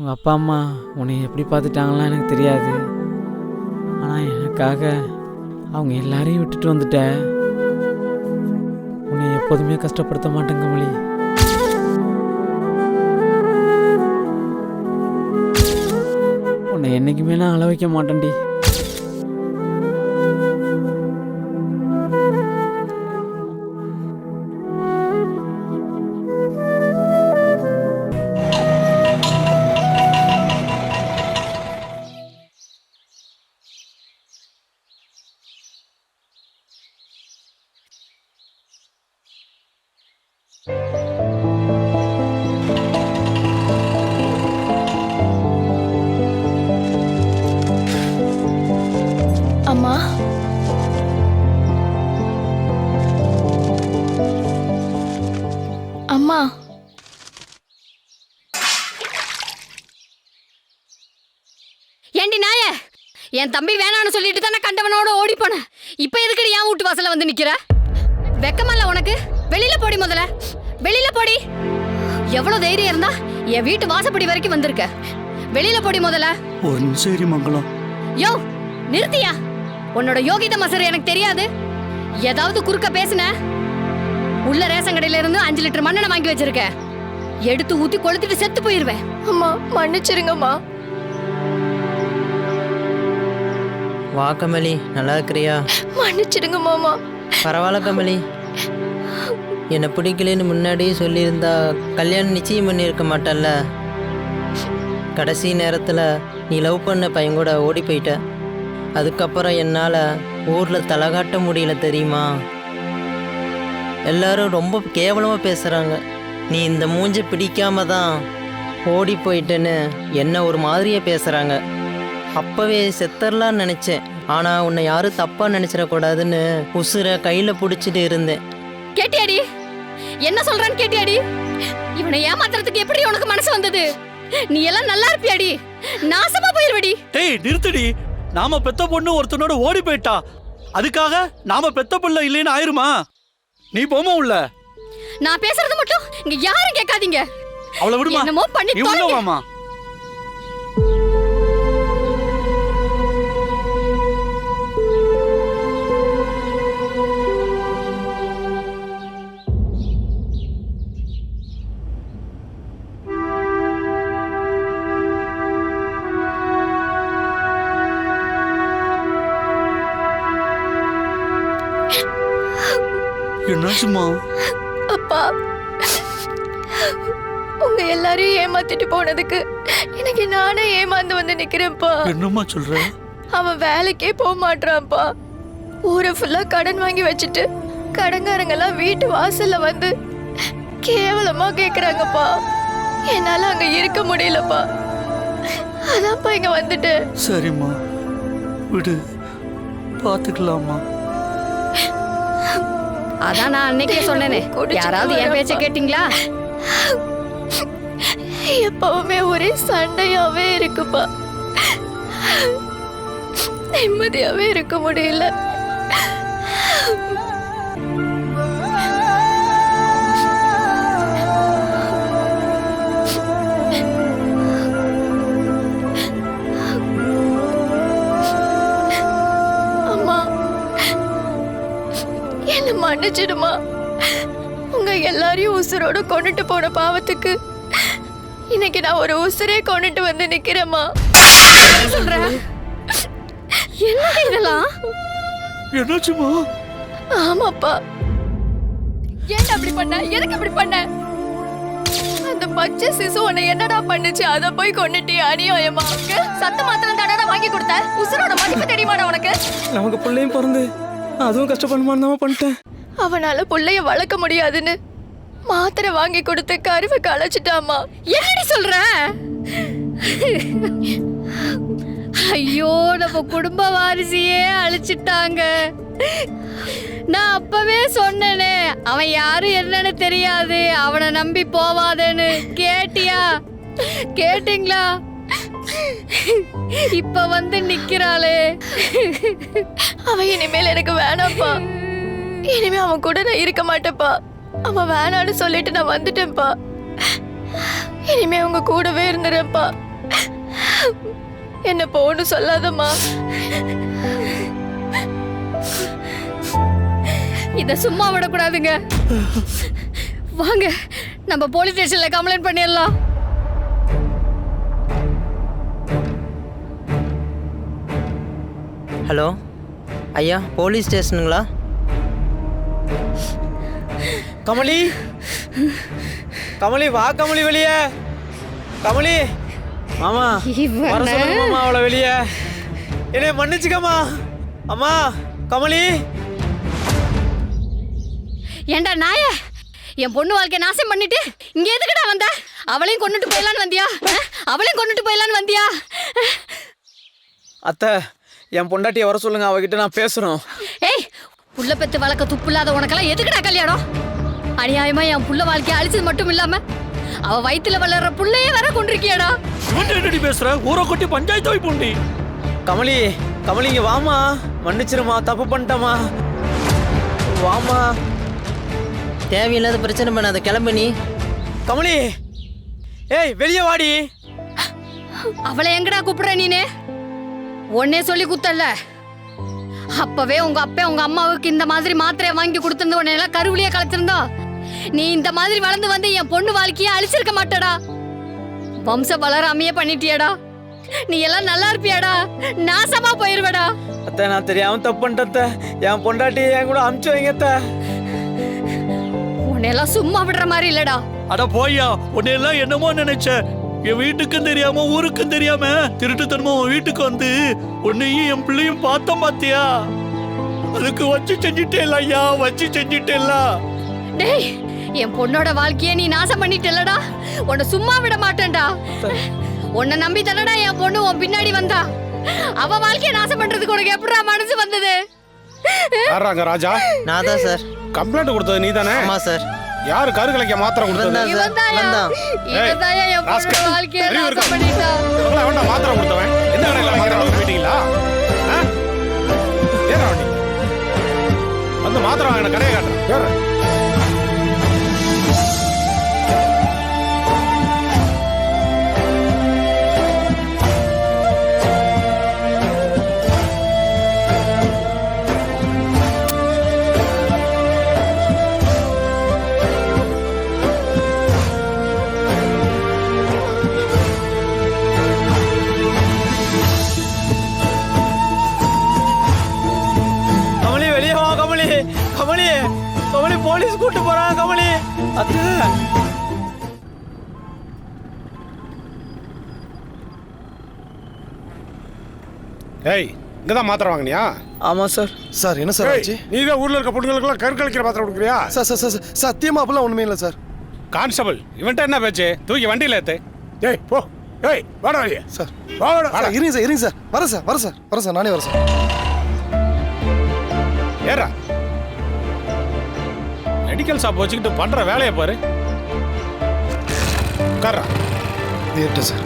உங்கள் அப்பா அம்மா உன்னை எப்படி பார்த்துட்டாங்கலாம் எனக்கு தெரியாது. ஆனால் எனக்காக அவங்க எல்லாரையும் விட்டுட்டு வந்துட்ட. உன்னை எப்போதுமே கஷ்டப்படுத்த மாட்டேன் கமலி. உன்னை என்றைக்குமே நான் அழ வைக்க மாட்டேன்டி. அம்மா, அம்மா, ஏண்டி நாய, என் தம்பி வேணான்னு சொல்லிட்டு தானே கண்டவனோட ஓடி போன. இப்ப எதுக்கடி என் வீட்டு வாசல்ல வந்து நிக்கிற? வெக்கமல்ல உனக்கு? வெளியில போடி, முதல்ல வெளியில போடி. எவ்வளவு தைரியம் இருந்தா என் வீட்டு வாசப்படி வரைக்கும் வந்திருக்க. வெளியில போடி முதல்ல. ஒரு நிமிஷம் இரு மங்களம். யோ நிறுத்தியா? உன்னோட யோகித மசர் எனக்கு தெரியாது. ஏதாவது குறுக்க பேசுன உள்ள ரேஷன் கடையில இருந்து 5 லிட்டர் மண்ணெண்ணெய் வாங்கி வச்சிருக்க. எடுத்து ஊத்தி கொளுத்திட்டு செத்து போயிருவேன். அம்மா மன்னிச்சிருங்கம்மா. வா கமலி, நல்லா இருக்கிறியா? மன்னிச்சிடுங்க மாமா. பரவாயில்ல கமலி, என்னை பிடிக்கலன்னு முன்னாடியே சொல்லியிருந்தா கல்யாணம் நிச்சயம் பண்ணியிருக்க மாட்டல்ல. கடைசி நேரத்தில் நீ லவ் பண்ண பையன் கூட ஓடி போயிட்ட. அதுக்கப்புறம் என்னால் ஊரில் தலை காட்ட முடியல தெரியுமா? எல்லாரும் ரொம்ப கேவலமாக பேசுகிறாங்க. நீ இந்த மூஞ்சை பிடிக்காம தான் ஓடி போயிட்டேன்னு என்ன ஒரு மாதிரியாக பேசுகிறாங்க. அப்போவே செத்தரலான்னு நினச்சேன். ஆனால் உன்னை யாரும் தப்பாக நினச்சிடக்கூடாதுன்னு உசுரை கையில் பிடிச்சிட்டு இருந்தேன். கேட்டியாடி என்ன சொல்றான்னு? கேட்டியாடி? இவனை ஏமாத்துறதுக்கு எப்படி உனக்கு மனசு வந்தது? நீ எல்லாம் நல்லா இருப்பியாடி? நாசமா போயிருவடி. டேய் நிறுத்துடி. நாம பெத்த பொண்ணு ஒருத்தனோட ஓடி போயிட்டா, அதுக்காக நாம பெத்த பிள்ளை இல்லைன்னு ஆயிருமா? நீ போமா உள்ள. நான் பேசுறது மட்டும் இங்க யாரும் கேட்காதீங்க. அவளை விடுமா. என்னமோ பண்ணி நீ உள்ள வாமா. என்னாச்சுமா? அப்பா, உங்க எல்லாரையும் ஏமாத்திட்டு போனதுக்கு எனக்கு நானே ஏமாந்து வந்து நிக்கிறேன்ப்பா. என்னம்மா சொல்ற? அவன் வேலைக்கே போக மாட்டான்ப்பா. ஊரை ஃபுல்லா கடன் வாங்கி வச்சுட்டு கடன்காரங்க எல்லாம் வீட்டு வாசல்ல வந்து கேவலமா கேக்குறாங்கப்பா. என்னால அங்க இருக்க முடியலப்பா. அதான்ப்பா இங்க வந்துட்டு. சரிம்மா விடு, பாத்துக்கலாமா. அதான் நான் அன்னைக்கே சொன்னேனே. யாராவது என் பேச்ச கேட்டீங்களா? எப்பவுமே ஒரே சண்டையாவே இருக்குப்பா. நிம்மதியாவே இருக்க முடியல. அம்மா, என்ன மன்னிச்சிடுமா. உங்க எல்லாரையும் உசுரோட கொண்டுட்டு போன பாவத்துக்கு இன்னைக்கு நான் ஒரு உசுரே கொண்டுட்டு வந்து நிக்கிறேம்மா. சொல்ற என்ன இதெல்லாம்? என்னாச்சுமா? ஆமாப்பா. ஏன்டா அப்படி பண்ண? எதுக்கு அப்படி பண்ண? அந்த பச்சை சிசு உன்னை என்னடா பண்ணுச்சு? அத போய் கொண்டுட்டியா அநியாயமா? சத்த மாத்திரம் தடவை வாங்கி கொடுத்த உசுரோட மதிப்பு தெரியுமாடா உனக்கு? நமக்கு பிள்ளையும் பிறந்து அதுவும் கஷ்டப்படுமான்னு தான் பண்ணிட்டேன். அவனால புள்ளைய வளர்க்க முடியாதுன்னு மாத்திரை வாங்கி கொடுத்து கருவை களைச்சிட்டாமா. என்னடி சொல்ற? ஐயோ, நம்ம குடும்ப வாரிசையே அழிச்சிட்டாங்க. நான் அப்பவே சொன்னேனே, அவன் யாரு என்னன்னு தெரியாது, அவனை நம்பி போவாதேன்னு. கேட்டியா? கேட்டீங்களா? இப்ப வந்து நிக்கிறாளே. அவன் இனிமேல் எனக்கு வேணாம்ப்பா. இனிமே அவன் கூட நான் இருக்க மாட்டேன்ப்பா. அவன் வேணான்னு சொல்லிட்டு நான் வந்துட்டேன்ப்பா. இனிமே உங்க கூடவே இருந்துறேன்ப்பா. என்ன போன்னு சொல்லாதம்மா. இத சும்மா விடக்கூடாதுங்க. வாங்க நம்ம போலீஸ் ஸ்டேஷன்ல கம்ப்ளைண்ட் பண்ணிடலாம். ஹலோ ஐயா, போலீஸ் ஸ்டேஷனுங்களா? கமலி, கமலி வா கமலி வெளியே. கமலி மாமா வர சொல்லுங்க மாமா அவளை வெளியே. என்னை மன்னிச்சுக்கம்மா. அம்மா கமலி. ஏண்டா நாய, என் பொண்ணு வாழ்க்கை நாசம் பண்ணிட்டு இங்க எதுக்குடா வந்த? அவளையும் கொண்டுட்டு போயிடலான்னு வந்தியா? அவளையும் கொண்டுட்டு போயிடலான்னு வந்தியா? அத்தை, என் பொண்டாட்டியை வர சொல்லுங்க, அவகிட்ட நான் பேசுறோம். ஏய், புள்ள பெத்து வளர்க்க துப்பு இல்லாத உனக்கெல்லாம் எதுக்குடா கல்யாணம்? அநியாயமா என் புள்ள வாழ்க்கையை அழிச்சது மட்டும் இல்லாம அவ வயித்துல வளர்ற புள்ளையே வர கொண்டிருக்கியாடா. என்னடி பேசுற? ஊரை கொட்டி பஞ்சாயத்து வை பூண்டி. கமலி, கமலி இங்க வாமா. மன்னிச்சிருமா, தப்பு பண்ணிட்டமா. வாமா. தேவையில்லாத பிரச்சனை பண்ணாத, கிளம்பு நீ. கமலி, ஏய் வெளியே வாடி. அவளை எங்கடா கூப்பிடுற நீனே? ஒன்னே சொல்லி குத்தல்ல. அப்பவே உங்க அப்பா உங்க அம்மாவுக்கு இந்த மாதிரி மாத்திரையை வாங்கி கொடுத்திருந்த உன்னை எல்லாம் கருவிலேயே கலைச்சிருந்தா நீ இந்த மாதிரி வளர்ந்து வந்து என் பொண்ணு வாழ்க்கையை அழிச்சிருக்க மாட்டடா. வம்ச வளராமையே பண்ணிட்டியாடா. நீ எல்லாம் நல்லா இருப்பியாடா? நாசமா போயிருவடா. அத்தை, நான் தெரியாம தப்பு பண்ணிட்டேன். என் பொண்டாட்டி என் கூட அமுச்சு வைங்க அத்தை. உன்னை எல்லாம் சும்மா விடுற மாதிரி இல்லடா. அட போய்யா, உன்னை எல்லாம் என்னமோ நினைச்ச. என் வீட்டுக்கும் தெரியாம ஊருக்கும் தெரியாம திருட்டுத்தனமா உன் வீட்டுக்கு வந்து உன்னையும் என் பிள்ளையும் பார்த்தோம் பாத்தியா? அதுக்கு வச்சு செஞ்சுட்டேல ஐயா, வச்சு செஞ்சுட்டேல. டேய், என் பொண்ணோட வாழ்க்கையை நீ நாசம் பண்ணிட்டலடா. உன்னை சும்மா விட மாட்டேன்டா. உன்னை நம்பி தானடா என் பொண்ணு உன் பின்னாடி வந்தா. அவ வாழ்க்கையை நாசம் பண்றதுக்கு உனக்கு எப்படிடா மனசு வந்தது? யாராங்க ராஜா? நான் தான் சார். கம்ப்ளைண்ட் கொடுத்தது நீ தானே? ஆமா சார். யாரு கருகலைக்க மாத்திரை கொடுத்தது? இவன் இவன் தான். இவன்தாயா என் பொண்ணோட வாழ்க்கையை நாசம் பண்ணிட்டான். இவங்கள வேண்டா மாத்திரை கொடுத்தவன். எந்த கடையில வாங்குற அளவுக்கு போயிட்டீங்களா? ஏறா வண்டி. வந்து மாத்திரை வாங்கின கடையை காட்டுறேன். ஏறு. கமலி, கமலி போலீஸ் கூட்டு போறாங்க கமலி. அத்தை, ஏய், இங்கதான் மாத்திரை வாங்கினியா? ஆமா சார். சார் என்ன சார் ஆச்சு? நீ தான் ஊர்ல இருக்க பொண்ணுங்களுக்கெல்லாம் கருக்கலைக்கிற மாத்திரை கொடுக்குறியா? சார் சார் சார் சத்தியமா அப்படிலாம் ஒண்ணுமே இல்லை சார். கான்ஸ்டபிள், இவன்ட்ட என்ன பேச்சு? தூக்கி வண்டியில ஏத்து. ஏய் போ. ஏய் வாடா வெளியே. சார் வாடா. சார், இருங்க சார், இருங்க சார். வரேன் சார், வரேன் சார், வரேன் சார், நானே வரேன் சார். ஏறா. மெடிக்கல் ஷாப் வச்சுக்கிட்டு பண்ற வேலையை பாரு. உட்கார்றா. ஏறிட்டேன் சார்.